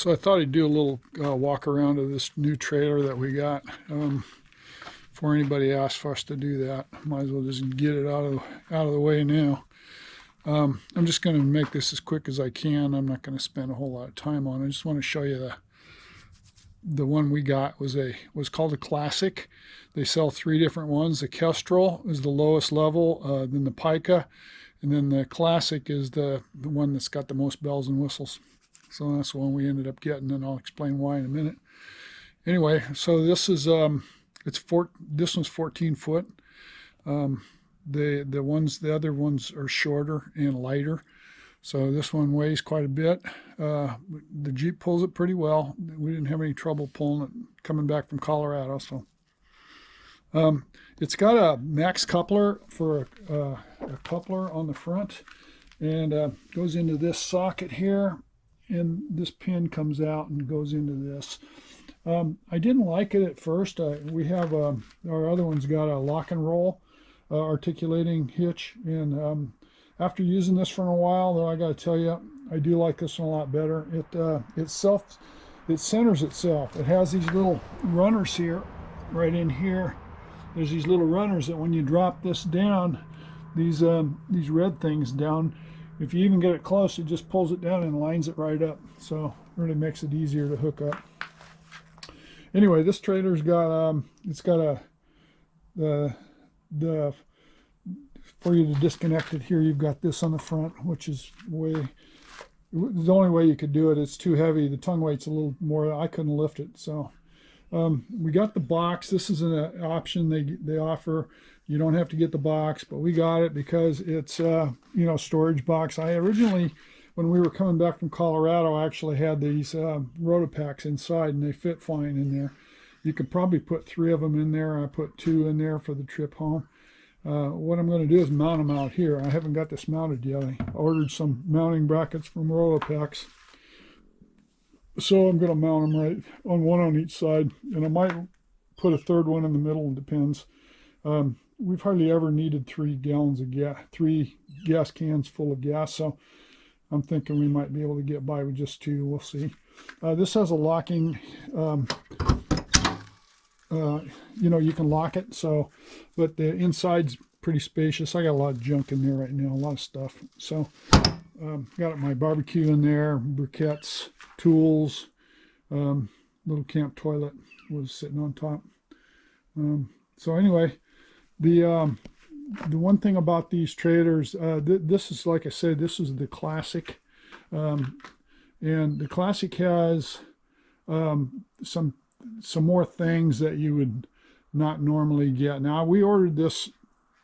So I thought I'd do a little walk around of this new trailer that we got. Before anybody asks for us to do that, might as well just get it out of the way now. I'm just going to make this as quick as I can. I'm not going to spend a whole lot of time on it. I just want to show you the one we got was called a Classic. They sell three different ones. The Kestrel is the lowest level, then the Pica, and then the Classic is the one that's got the most bells and whistles. So that's the one we ended up getting, and I'll explain why in a minute. Anyway, so this is this one's 14 foot. The other ones are shorter and lighter. So this one weighs quite a bit. The Jeep pulls it pretty well. We didn't have any trouble pulling it coming back from Colorado. So it's got a max coupler for a coupler on the front, and goes into this socket here, and this pin comes out and goes into this. I didn't like it at first. We have our other one's got a lock and roll articulating hitch, and after using this for a while, though, I got to tell you, I do like this one a lot better. It centers itself. It has these little runners here, right in here. There's these little runners that when you drop this down, these red things down, if you even get it close, it just pulls it down and lines it right up. So it really makes it easier to hook up. Anyway, this trailer's got it's got the for you to disconnect it here, you've got this on the front, which is the only way you could do it. It's too heavy. The tongue weight's a little more. I couldn't lift it. So we got the box. This is an option they offer. You don't have to get the box, but we got it because it's storage box. I originally, when we were coming back from Colorado, I actually had these Rotopacks inside, and they fit fine in there. You could probably put 3 of them in there. I put 2 in there for the trip home. What I'm going to do is mount them out here. I haven't got this mounted yet. I ordered some mounting brackets from Rotopacks. So I'm going to mount them right on one on each side, and I might put a third one in the middle. It depends. We've hardly ever needed 3 gallons of gas, 3 gas cans full of gas, so I'm thinking we might be able to get by with just 2. We'll see. This has a locking, you can lock it, but the inside's pretty spacious. I got a lot of junk in there right now, a lot of stuff. So got my barbecue in there, briquettes, tools, little camp toilet was sitting on top. So anyway, the one thing about these trailers, this is, like I said, this is the Classic, and the Classic has some more things that you would not normally get. Now we ordered this.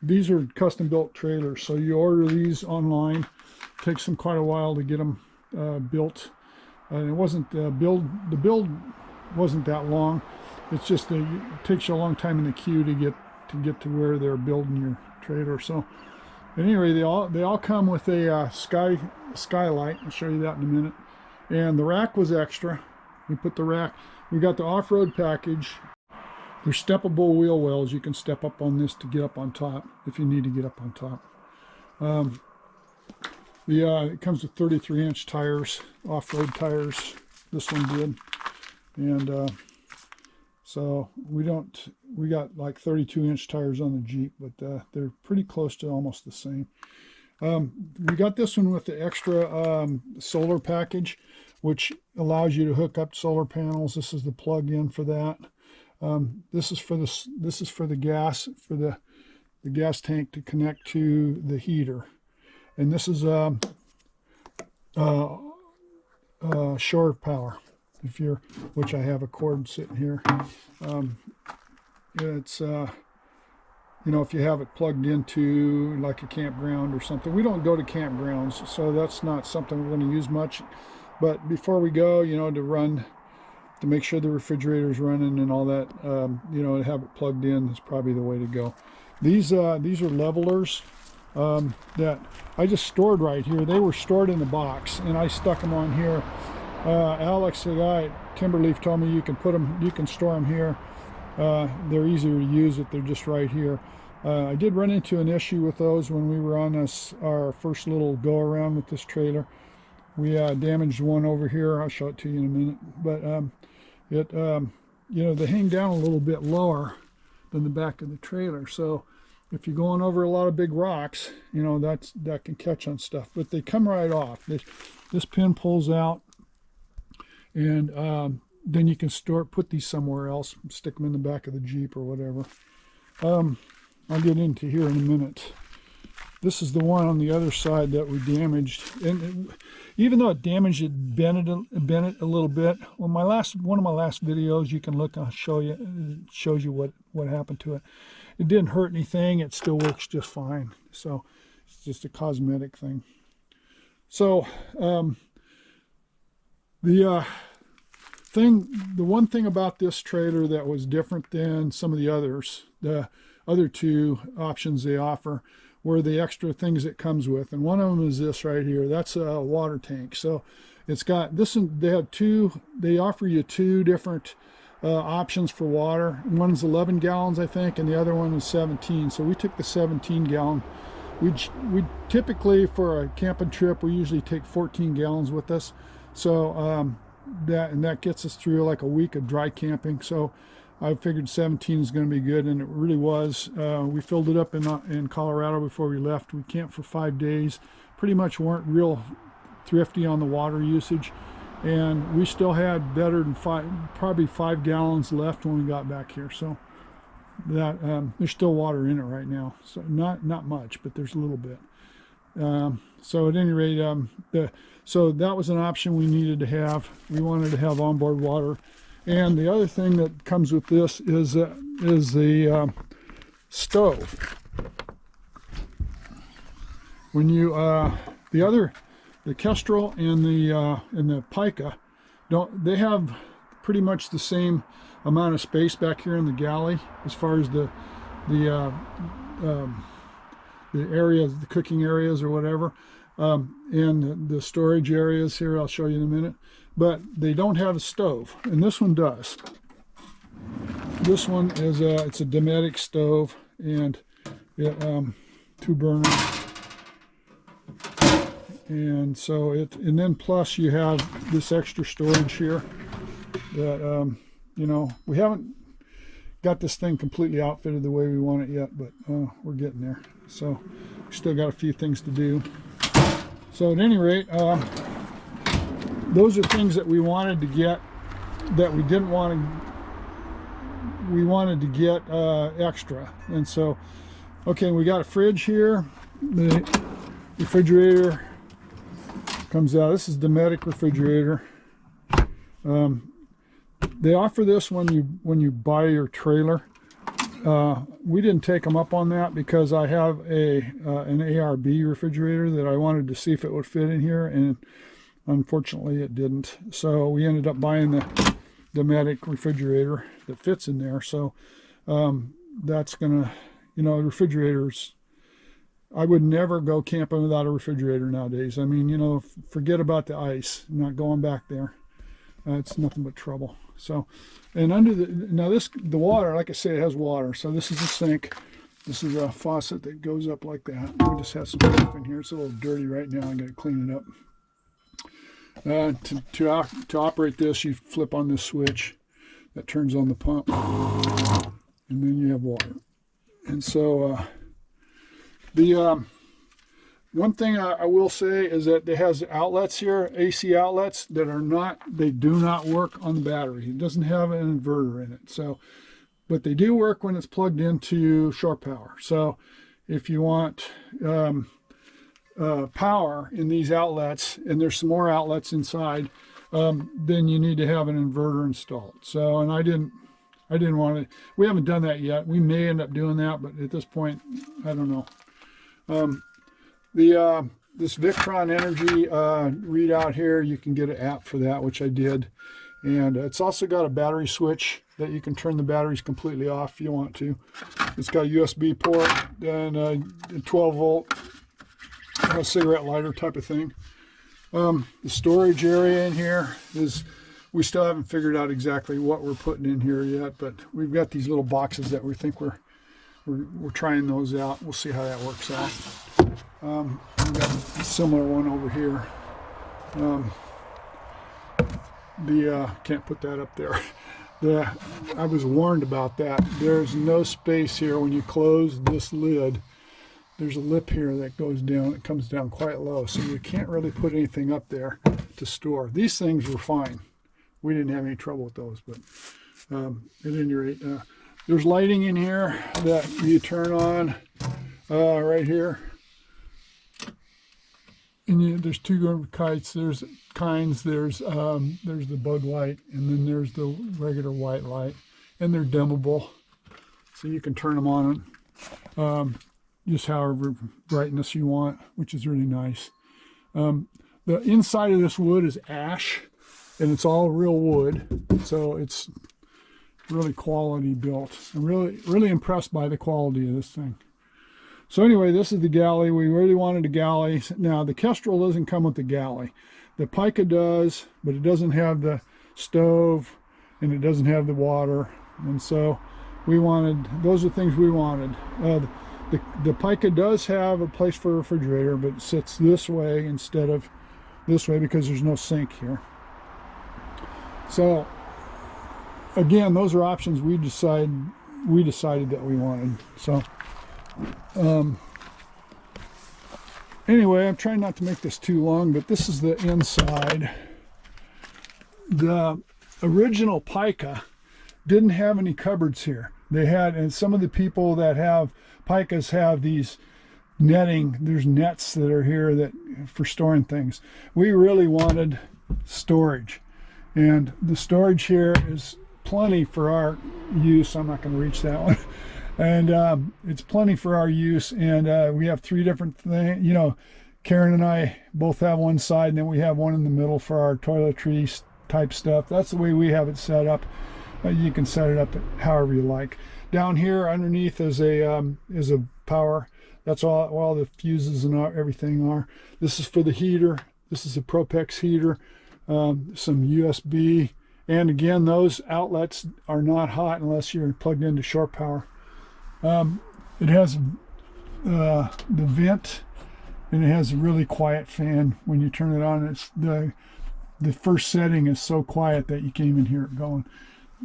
These are custom built trailers, so you order these online. It takes them quite a while to get them built. And it wasn't the build wasn't that long. It's just it takes you a long time in the queue to get to where they're building your trailer. So anyway, they all come with a skylight. I'll show you that in a minute. And the rack was extra. We put the rack. We got the off-road package. There's steppable wheel wells. You can step up on this to get up on top if you need to get up on top. It comes with 33-inch tires, off-road tires. This one did, and so we got like 32-inch tires on the Jeep, but they're pretty close to almost the same. We got this one with the extra solar package, which allows you to hook up solar panels. This is the plug-in for that. This is for the gas, for the gas tank to connect to the heater. And this is shore power, which I have a cord sitting here. It's if you have it plugged into like a campground or something. We don't go to campgrounds, so that's not something we're going to use much. But before we go, to make sure the refrigerator's running and all that, to have it plugged in is probably the way to go. These are levelers that I just stored right here. They were stored in the box, and I stuck them on here. Alex, the guy at Timberleaf, told me you can store them here. They're easier to use if they're just right here. I did run into an issue with those when we were on our first little go around with this trailer. We damaged one over here. I'll show it to you in a minute. But you know, they hang down a little bit lower than the back of the trailer. So if you're going over a lot of big rocks, you know, that can catch on stuff. But they come right off. This pin pulls out, and then you can put these somewhere else, stick them in the back of the Jeep or whatever. I'll get into here in a minute. This is the one on the other side that we damaged, and even though it damaged it, bent it a little bit. Well, one of my last videos, you can look. I'll show you. It shows you what happened to it. It didn't hurt anything. It still works just fine. So it's just a cosmetic thing. So the one thing about this trailer that was different than some of the others, the other two options they offer, were the extra things it comes with. And one of them is this right here. That's a water tank. So it's got this, and they offer you two different options for water. One's 11 gallons, I think, and the other one is 17. So we took the 17 gallon. We typically, for a camping trip, we usually take 14 gallons with us. So that gets us through like a week of dry camping. So I figured 17 is going to be good, and it really was. We filled it up in Colorado before we left. We camped for 5 days. Pretty much weren't real thrifty on the water usage, and we still had better than probably 5 gallons left when we got back here. So that there's still water in it right now. So not much, but there's a little bit. So at any rate, so that was an option we needed to have. We wanted to have onboard water. And the other thing that comes with this is the stove. When you the Kestrel and the Pica they have pretty much the same amount of space back here in the galley as far as the areas, the cooking areas or whatever, and the storage areas here. I'll show you in a minute. But they don't have a stove, and this one does. This one is it's a Dometic stove, and it 2 burners, and so and then plus you have this extra storage here that you know, we haven't got this thing completely outfitted the way we want it yet, but we're getting there. So we still got a few things to do. So at any rate, those are things that we wanted to get that we didn't want to. We wanted to get extra, and so okay, we got a fridge here. The refrigerator comes out. This is Dometic refrigerator. They offer this when you buy your trailer. We didn't take them up on that because I have an ARB refrigerator that I wanted to see if it would fit in here, and unfortunately it didn't. So we ended up buying the Dometic refrigerator that fits in there. So that's gonna, you know, refrigerators, I would never go camping without a refrigerator nowadays. I mean, you know, forget about the ice, not going back there. It's nothing but trouble. So, and under the water, like I say, it has water. So this is a sink. This is a faucet that goes up like that. We just have some stuff in here. It's a little dirty right now. I got to clean it up. To operate this, you flip on this switch that turns on the pump, and then you have water. And so the one thing I will say is that it has outlets here, AC outlets, that are not, they do not work on the battery. It doesn't have an inverter in it. So, but they do work when it's plugged into shore power. So if you want power in these outlets, and there's some more outlets inside, then you need to have an inverter installed. So, and I didn't want to, we haven't done that yet. We may end up doing that, but at this point, I don't know. This Victron Energy readout here, you can get an app for that, which I did. And it's also got a battery switch that you can turn the batteries completely off if you want to. It's got a USB port and a 12 volt cigarette lighter type of thing. The storage area in here is, we still haven't figured out exactly what we're putting in here yet, but we've got these little boxes that we think we're trying those out. We'll see how that works out. We've got a similar one over here. Can't put that up there. I was warned about that. There's no space here when you close this lid. There's a lip here that goes down. It comes down quite low, so you can't really put anything up there to store. These things were fine. We didn't have any trouble with those, but at any rate, there's lighting in here that you turn on right here. And there's two kinds. There's the bug light, and then there's the regular white light, and they're dimmable, so you can turn them on just however brightness you want, which is really nice. The inside of this wood is ash, and it's all real wood, so it's really quality built. I'm really impressed by the quality of this thing. So anyway, this is the galley. We really wanted a galley. Now, the Kestrel doesn't come with the galley. The Pica does, but it doesn't have the stove, and it doesn't have the water. And so those are things we wanted. The Pica does have a place for a refrigerator, but it sits this way instead of this way because there's no sink here. So, again, those are options we decided that we wanted. So, anyway, I'm trying not to make this too long, but this is the inside. The original Pica didn't have any cupboards here. They had, and some of the people that have Picas have these netting. There's nets that are here that for storing things. We really wanted storage, and the storage here is plenty for our use. I'm not going to reach that one. And it's plenty for our use, and we have three different things. You know, Karen and I both have one side, and then we have one in the middle for our toiletries type stuff. That's the way we have it set up. You can set it up however you like. Down here underneath is a power. That's all the fuses and everything are. This is for the heater. This is a Propex heater. Some USB, and again, those outlets are not hot unless you're plugged into shore power. It has the vent, and it has a really quiet fan. When you turn it on, it's the first setting is so quiet that you can't even hear it going.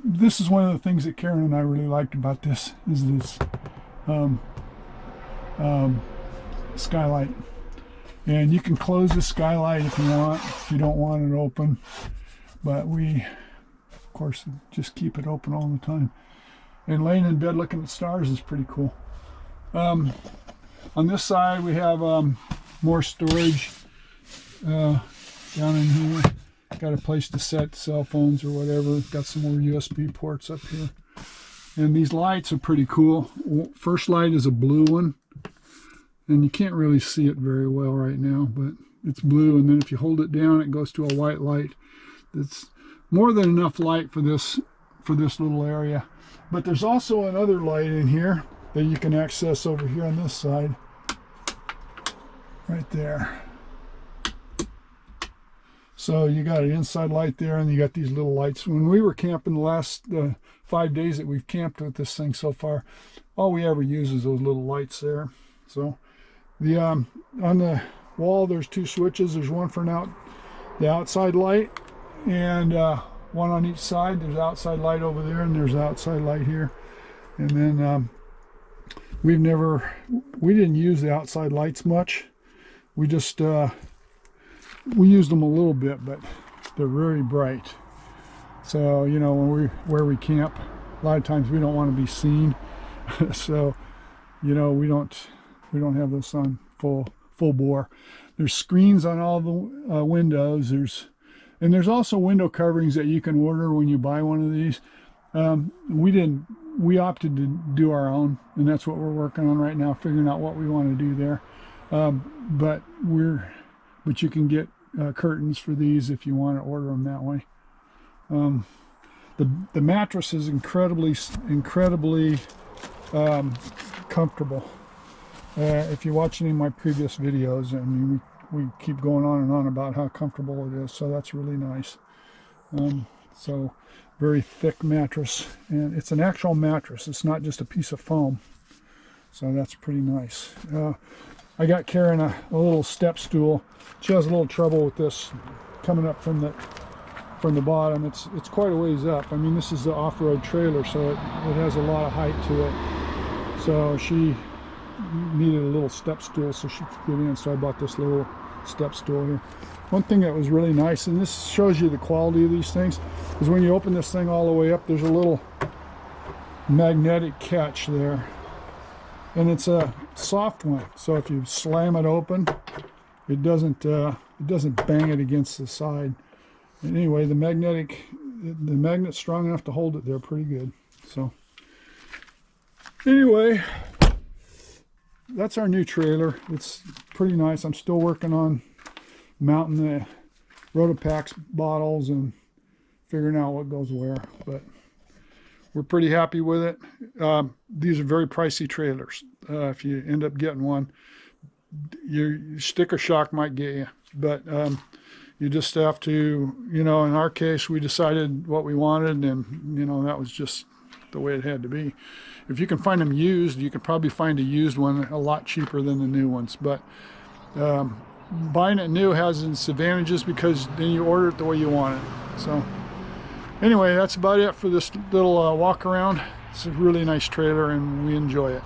This is one of the things that Karen and I really liked about this, is this skylight. And you can close the skylight if you want, if you don't want it open. But we, of course, just keep it open all the time. And laying in bed looking at stars is pretty cool. On this side we have more storage down in here. Got a place to set cell phones or whatever. Got some more USB ports up here. And these lights are pretty cool. First light is a blue one, and you can't really see it very well right now, but it's blue. And then if you hold it down, it goes to a white light. It's more than enough light for this little area. But there's also another light in here that you can access over here on this side, right there. So you got an inside light there, and you got these little lights. When we were camping the last 5 days that we've camped with this thing so far, all we ever use is those little lights there. So the on the wall there's two switches. There's one for the outside light, and one on each side. There's outside light over there, and there's outside light here. And then we didn't use the outside lights much. We just we used them a little bit, but they're very bright. So, you know, where we camp, a lot of times we don't want to be seen. So, you know, we don't have this on full bore. There's screens on all the windows. There's also window coverings that you can order when you buy one of these. We opted to do our own, and that's what we're working on right now, figuring out what we want to do there. But you can get curtains for these if you want to order them that way. The mattress is incredibly comfortable. If you watch any of my previous videos, I mean, we keep going on and on about how comfortable it is, so that's really nice. So very thick mattress, and it's an actual mattress. It's not just a piece of foam, so that's pretty nice. I got Karen a little step stool. She has a little trouble with this coming up from the bottom. It's quite a ways up. I mean, this is the off-road trailer, so it has a lot of height to it. So she needed a little step stool so she could get in. So I bought this little step stool here. One thing that was really nice, and this shows you the quality of these things, is when you open this thing all the way up, there's a little magnetic catch there, and it's a soft one. So if you slam it open, it doesn't bang it against the side. And anyway, the magnet's strong enough to hold it there pretty good. So anyway, that's our new trailer. It's pretty nice. I'm still working on mounting the Rotopax bottles and figuring out what goes where, but we're pretty happy with it. These are very pricey trailers. If you end up getting one, your sticker shock might get you, but you just have to, in our case, we decided what we wanted, and that was just the way it had to be. If you can find them used, you can probably find a used one a lot cheaper than the new ones, but buying it new has its advantages because then you order it the way you want it. So anyway, that's about it for this little walk around. It's a really nice trailer and we enjoy it.